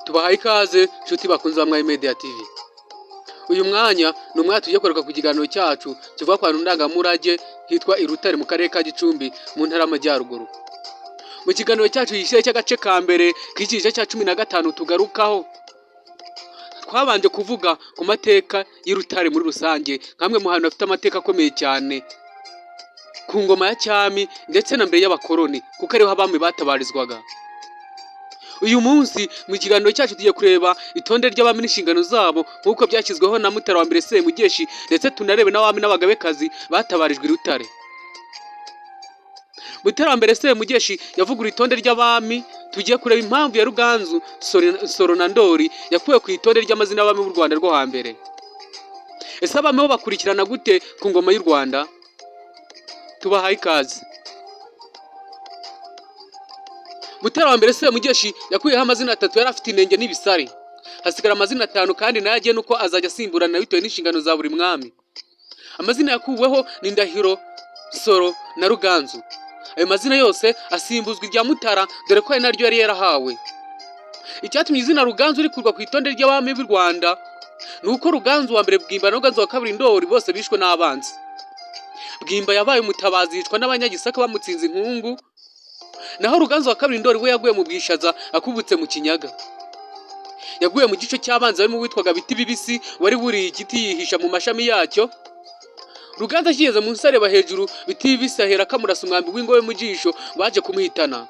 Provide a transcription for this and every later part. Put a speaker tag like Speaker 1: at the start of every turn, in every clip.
Speaker 1: Tubahaye ikaze nshuti bakunze ba Mwai Media TV. Uyu mwanya ni umwanya tugiye kwereka ku kiganiro cyacu kivuga ku ndangamurage hitwa Irutare mu karere ka Gicumbi mu ntara y'Amajyaruguru. Mu kiganiro cyacu gishyira cy'agace ka mbere k'igice cya 15 tugarukaho twabanje kuvuga ku mateka y'Irutare muri rusange, nkamwe mu hantu afite amateka akomeye cyane ku ngoma ya cyami ndetse na mbere y'abakoroni kuko ariho abami batabarizwaga. Uyu munsi mu kiganiro cyacu tugiye kureba itonde ry'abami n'inshingano zabo nk'uko byashyizweho na Mutara wa mbere Semugeshi, ndetse tunarebe n'abami n'abagabekazi batabarijwe Irutare. Mutara wa mbere Semugeshi yavugura itonde ry'abami. Tugiye kureba impamvu ya Ruganzu, Nsoro na Ndori yakuwe ku itonde ry'amazina y'abami b'u Rwanda rwo hambere. Ese abami bo bakurikirana gute ku ngoma y'u Rwanda? Tubahaye ikaze. Mutara wa mbere Semugeshi yakuyeho amazina 3 yari afite inenge n'ibisare, hasigara amazina 5 kandi nayagiye nuko azajya asimburana bitewe n'inshingano za buri mwami. Amazina yakuweho ni Ndahiro, Nsoro na Ruganzu. Ayo mazina yose asimbuzwa irya Mutara dore ko ari naryo yari yarahawe. Icyatumye izina Ruganzu rikurwa ku itonde ry'abami b'u Rwanda nuko Ruganzu wa mbere Bwimba na Ruganzu wa kabiri Ndori bose bishwe n'abanzi. Bwimba yabaye umutabazi yicwa n'abanyagisaka bamutsinze inkungu, naho Ruganzu wa kabiri Ndori we yaguye mu Bwishaza akubutse mu Kinyaga. Yaguye mu gico cy'abanzi barimo witwaga Biti Bibisi wari buriye igiti yihisha mu mashami yacyo. Ruganzu akigeze mu nsareba hejuru, Biti Bibisi ahera kamurasa umwambi w'ingobe mu jisho baje kumuhitana.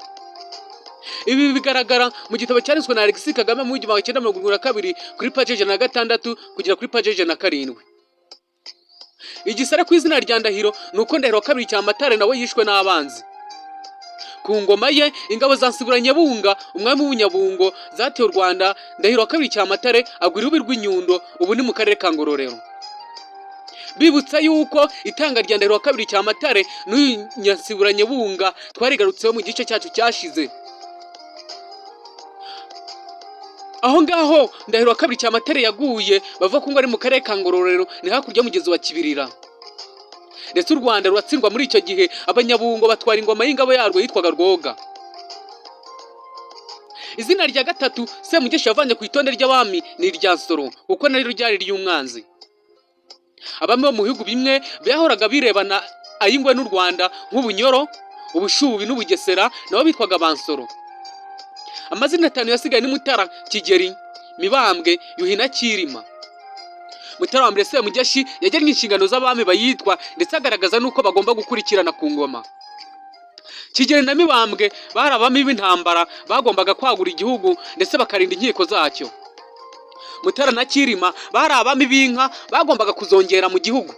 Speaker 1: Ibi bigaragara mu gitabo cyanditswe na Alexis Kagame mu 1922 kuri page 106 kugera kuri page 107. Igisare ku izina rya Ndahiro nuko Ndahiro wa kabiri Cyamatare nawe yishwe n'abanzi. Ku ngoma ye ingabo za Nsibura-Nyebunga umwami w'Ubunyabungo zateye u Rwanda. Ndahiro wa kabiri Cyamatare agwa irubi rw'Inyundo ubu ni mu karere ka Ngororero. Bibutsa yuko itanga rya Ndahiro wa kabiri Cyamatare n'uyu Nsibura-Nyebunga twarigarutseho mu gice cyacu cyashize. Aho ngaho Ndahiro wa kabiri Cyamatare yaguye bava ko ngo ari mu karere ka Ngororero ni hakurya y'umugezi wa Kibirira. Ndetse u Rwanda ruratsindwa muri icyo gihe, Abanyabungo batwara ingoma y'ingabo yarwo yitwaga Rwoga. Izina rya gatatu Semugeshi yavanye ku itonde ry'abami ni irya Nsoro kuko naryo ryari ry'umwanzi. Abami bo mu bihugu bimwe byahoraga birebana ayingwe n'u Rwanda nk'Ubunyoro, Ubushubi n'Ubugesera nabo bitwaga Bansoro. Amazina 5 yasigaye ni Mutara, Kigeri, Mibambwe, Yuhi na Cyirima. Mutara wa mbere Semugeshi yagennye inshingano z'abami bayitwa ndetse agaragaza nuko bagomba gukurikirana ku ngoma. Kigeri na Mibambwe bari abami b'intambara bagombaga kwagura igihugu ndetse bakarinda inkiko zacyo. Mutara na Cyirima bari abami b'inka bagombaga kuzongera mu gihugu.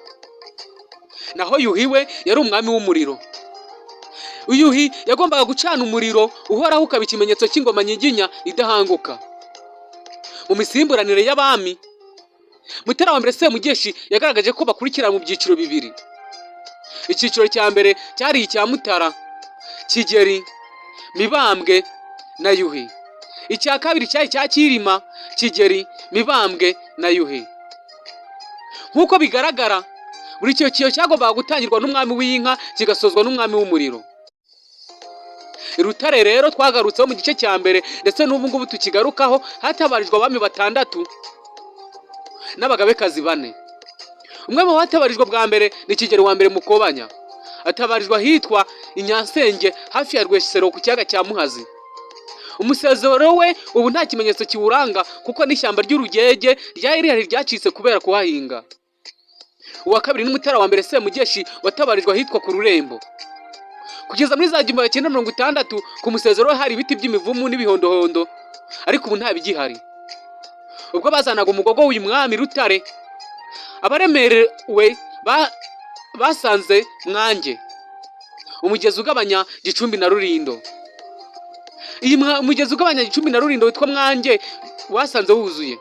Speaker 1: Naho Yuhi we yari umwami w'umuriro. Uyuhi yagombaga gucana umuriro uhoraho ukaba ikimenyetso cy'ingoma nyiginya idahanguka. Mu misimburanire y'abami, Mutara wa mbere Semugeshi yagaragaje ko bakurikirana mu byiciro bibiri. Icyiciro cya mbere cyari icya Mutara, Kigeri, Mibambwe na Yuhi. Icya kabiri cyari cya Cyirima, Kigeri, Mibambwe na Yuhi. Nk'uko bigaragara buri cyo cyagombaga gutangirwa n'umwami w'inka kigasozwa n'umwami w'umuriro. Irutare rero twagarutseho mu gice cya mbere ndetse n'ubu ngubu tukigarukaho hatabarijwe abami 6 n'abagabekazi 4. Umwe mu batabarijwe bwa mbere ni Kigeri wa mbere Mukobanya, atabarijwe ahitwa Inyansenge hafi ya Rwesero ku kiyaga cya Muhazi. Umusezero we ubu nta kimenyetso kiwuranga kuko n'ishyamba ry'urugege ryari ryacitse kubera kuhahinga. Uwa kabiri ni Mutara wa mbere Semugeshi watabarijwe ahitwa ku Rurembo. Kugeza muri za 1960 ku musezero hari ibiti by'imivumu n'ibihondohondo, ariko ubu nta bigihari. Ubwo bazanaga umugogo w'uyu mwami Rutare, abaremerewe basanze Mwange, umugezi ugabanya Gicumbi na Rulindo. Iyi umugezi ugabanya Gicumbi na Rulindo witwa Mwange wasanze wuzuye,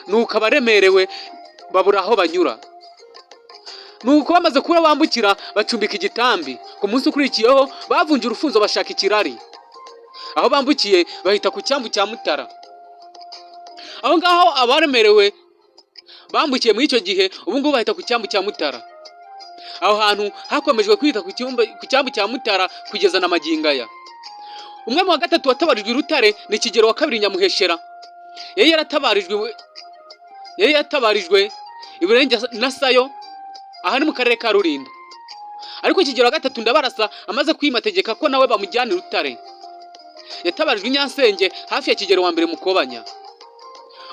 Speaker 1: nuko abaremerewe babura aho banyura. Nuko bamaze kura bambukira bacumbika igitambi. Ku munsi ukurikiyeho bavunje urufunzo bashaka ikirari. Aho bambukiye bahita ku cyambu cya Mutara. Aho ngaho abaremerewe bambukiye muri icyo gihe ubu ngubu bahita ku cyambu cya Mutara. Aho hantu hakomejwe kwita ku cyambu cya Mutara kugeza na magingaya. umwami wa gatatu watabarijwe i Rutare ni Kigeli wa kabiri Nyamuheshera. yari yatabarijwe i Burenge na Sayo, aha ni mu karere ka Rulindo. Ariko Kigeli wa gatatu Ndabarasa amaze kwima ategeka ko nawe bamujyana i Rutare. Yatabarijwe i Nyansenge hafi ya Kigeli wa mbere Mukobanya.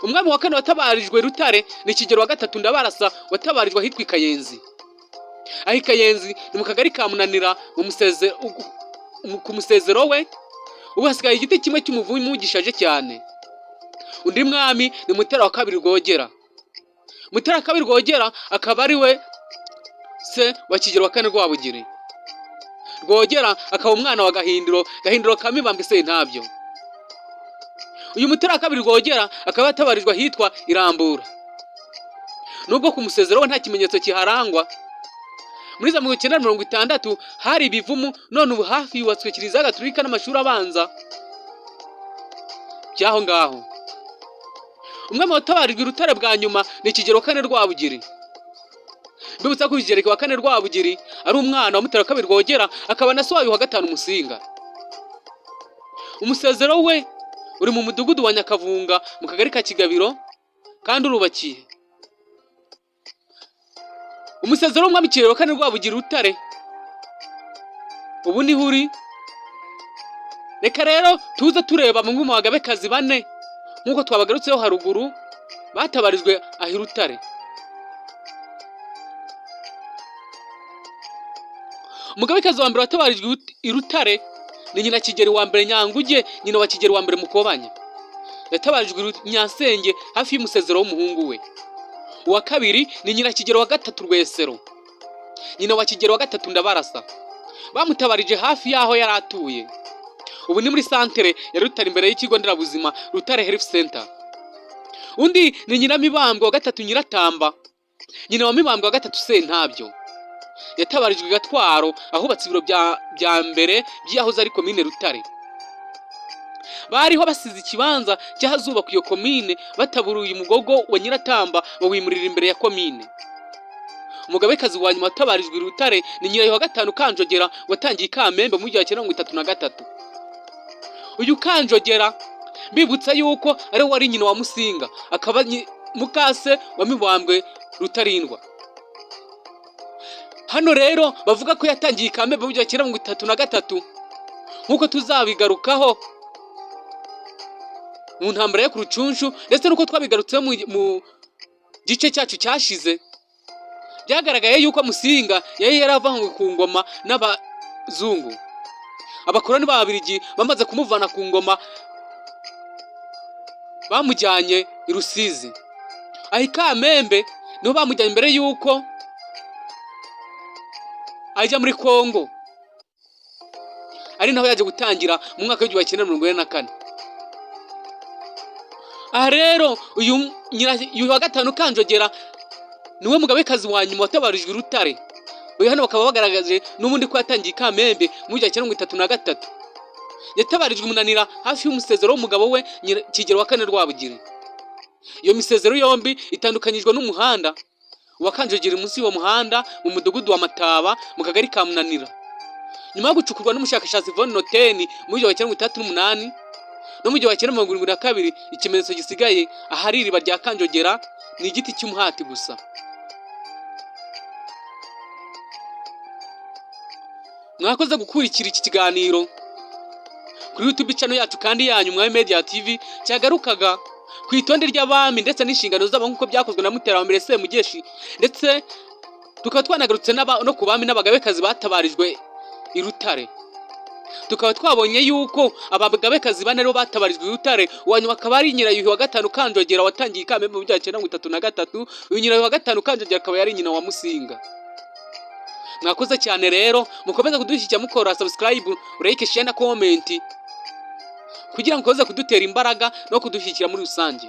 Speaker 1: Umwami wa kane watabarijwe i Rutare ni Kigeli wa gatatu Ndabarasa, watabarijwe ahitwa i Kayenzi. Aho i Kayenzi ni mu kagari ka Munanira ku musezero we, ubu hasigaye igiti kimwe cy'umuvumu gishaje cyane. Undi mwami ni Mutara wa kabiri Rwogera. Mutara wa kabiri Rwogera akaba ari we se wa Kigeli wa kane Rwabugiri. Rwogera akaba umwana wa Gahindiro ka Mibambwe Sentabyo. Uyu Mutara wa kabiri Rwogera akaba yatabarijwe ahitwa Irambura. Nubwo ku musezero we nta kimenyetso kiharangwa, muri za 1960 hari ibivumu, none ubu hafi yubatswe Kiliziya Gatolika n'amashuri abanza byaho ngaho. Umwami watabarijwe i Rutare bwa nyuma ni Kigeli wa kane Rwabugiri. Mbibutsa ko Kigeli wa kane Rwabugiri ari umwana wa Mutara wa kabiri Rwogera, akaba na so wa gatanu Musinga. Umusezero we uri mu mudugudu wa Nyakavunga mu kagari ka Kigabiro kandi urubakiye. Umusezero w'umwami Kigeli wa kane Rwabugiri Rutare ubu niho uri. Reka rero tuza tureba mu bagabekazi bane nk'uko twabagarutseho haruguru batabarijwe aho i Rutare. Umugabekazi wa mbere watabarijwe i Rutare ni nyina Kigeli wa mbere Nyanguge, nyina wa Kigeli wa mbere Mukobanya. Yatabarijwe i Nyansenge hafi y'umusezero w'umuhungu we. Uwa kabiri ni nyina Kigeli wa gatatu Rwesero, nyina wa Kigeli wa gatatu Ndabarasa. Bamutabarije hafi yaho yari atuye. Ubu ni muri santere ya Rutare imbere y'ikigo nderabuzima Rutare Health Center. Undi ni nyina Mibambwe wa gatatu Nyiratamba, nyina wa Mibambwe wa gatatu Sentabyo. Yatabarijwe Gatwaro ahubatse ibiro bya mbere by'ahoze ari komine Rutare. Bariho basize ikibanza cyahazubakwa iyo komine, bataburuye umugogo wa Nyiratamba bawimurira imbere ya komine. Umugabekazi wa nyuma watabarijwe i Rutare ni Nyirayo wa gatanu Kanjogera, watangiye i Kamembe mu 1933. Uyu Kanjogera mbibutsa yuko ari wari nyina wa Musinga, akaba mukase wa Mibambwe Rutarindwa. Hano rero bavuga ko yatangiye i Kamembe mu 1933 nkuko tuzabigarukaho mu ntambara yo ku Rucunshu, ndetse nuko twabigarutse mu gice cyacu cyashize. Byagaragaye yuko Musinga yari yaravanywe ku ngoma n'abazungu. Abakoroni b'Ababiligi bamaze kumuvana ku ngoma bamujyanye i Rusizi. Aho i Kamembe niho bamujyanye mbere yuko ajya muri Kongo, ari naho yaje gutangira mu mwaka wa 1944. Aha rero uyu wa gatanu Kanjogera niwe mugabekazi wa nyuma watabarijwe i Rutare. Uyu hano bakaba bagaragaje n'ubundi ko yatangiye i Kamembe mu 1933. Yatabarijwe i Munanira hafi y'umusezero w'umugabo we Kigeli wa kane Rwabugiri. Iyo misezero yombi itandukanyijwe n'umuhanda wa Kanjogera munsi y'uwo muhanda mu mudugudu wa Mataba mu kagari ka Munanira. Nyuma yo gucukurwa n'umushakashatsi Von Noten mu 1938 no mu 1972, ikimenyetso gisigaye ahari iriba rya Kanjogera ni igiti cy'umuhati gusa. Mwakoze gukurikira iki kiganiro kuri YouTube channel yacu kandi yanyu Mwami Media TV, cyagarukaga ku itonde ry'abami ndetse n'inshingano zabo nk'uko byakozwe na Mutara wa mbere Semugeshi, ndetse tukaba twanagarutse no ku bami n'abagabekazi batabarijwe i Rutare. Tukaba twabonye yuko abagabekazi bane rero batabarijwe i Rutare. Uwanyuma akaba ari Nyirayo wa gatanu Kanjogera watangiye i Kamembe mu 1933. Uyu Nyirayo wa gatanu Kanjogera akaba yari nyina wa Musinga. Mwakoze cyane rero, mukomeza kudushyigikira mukora subscribe, like, share na comment kugira ngo mukomeze kudutera imbaraga no kudushyigikira muri rusange.